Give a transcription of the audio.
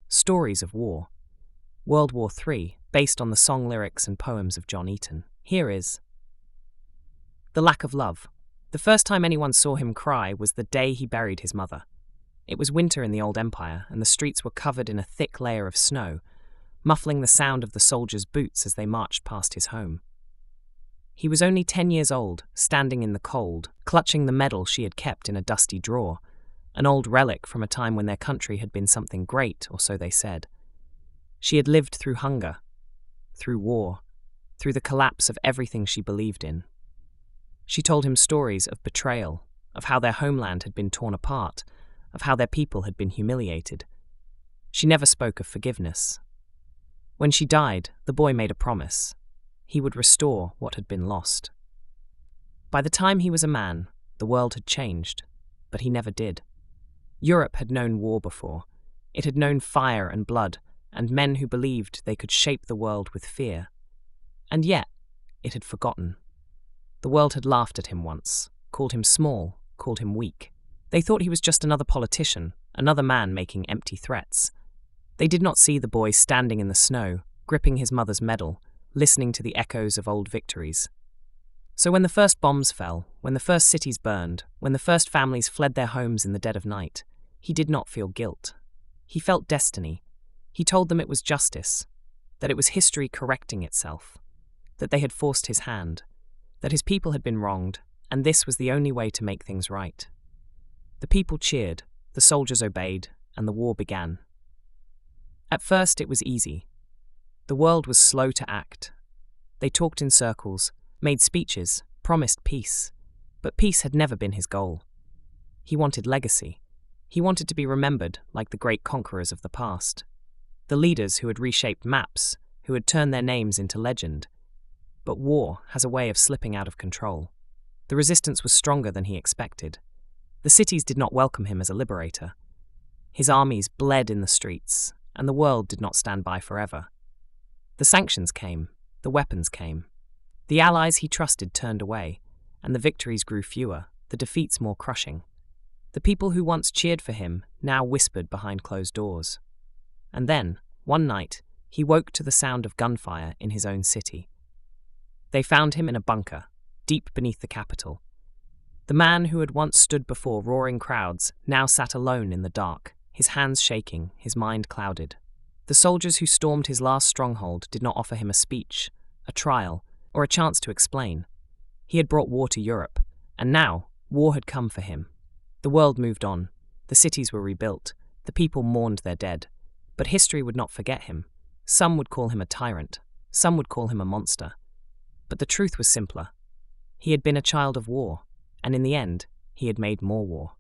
Stories of War. World War III, based on the song lyrics and poems of John Eaton. Here is The Lack of Love. The first time anyone saw him cry was the day he buried his mother. It was winter in the old empire, and the streets were covered in a thick layer of snow, muffling the sound of the soldiers' boots as they marched past his home. He was only 10 years old, standing in the cold, clutching the medal she had kept in a dusty drawer, an old relic from a time when their country had been something great, or so they said. She had lived through hunger, through war, through the collapse of everything she believed in. She told him stories of betrayal, of how their homeland had been torn apart, of how their people had been humiliated. She never spoke of forgiveness. When she died, the boy made a promise. He would restore what had been lost. By the time he was a man, the world had changed, but he never did. Europe had known war before. It had known fire and blood, and men who believed they could shape the world with fear. And yet, it had forgotten. The world had laughed at him once, called him small, called him weak. They thought he was just another politician, another man making empty threats. They did not see the boy standing in the snow, gripping his mother's medal, listening to the echoes of old victories. So when the first bombs fell, when the first cities burned, when the first families fled their homes in the dead of night, he did not feel guilt. He felt destiny. He told them it was justice, that it was history correcting itself, that they had forced his hand, that his people had been wronged, and this was the only way to make things right. The people cheered, the soldiers obeyed, and the war began. At first it was easy. The world was slow to act. They talked in circles, made speeches, promised peace. But peace had never been his goal. He wanted legacy. He wanted to be remembered like the great conquerors of the past. The leaders who had reshaped maps, who had turned their names into legend. But war has a way of slipping out of control. The resistance was stronger than he expected. The cities did not welcome him as a liberator. His armies bled in the streets, and the world did not stand by forever. The sanctions came, the weapons came. The allies he trusted turned away, and the victories grew fewer, the defeats more crushing. The people who once cheered for him now whispered behind closed doors. And then, one night, he woke to the sound of gunfire in his own city. They found him in a bunker, deep beneath the capital. The man who had once stood before roaring crowds now sat alone in the dark, his hands shaking, his mind clouded. The soldiers who stormed his last stronghold did not offer him a speech, a trial, or a chance to explain. He had brought war to Europe, and now war had come for him. The world moved on. The cities were rebuilt. The people mourned their dead. But history would not forget him. Some would call him a tyrant. Some would call him a monster. But the truth was simpler. He had been a child of war, and in the end, he had made more war.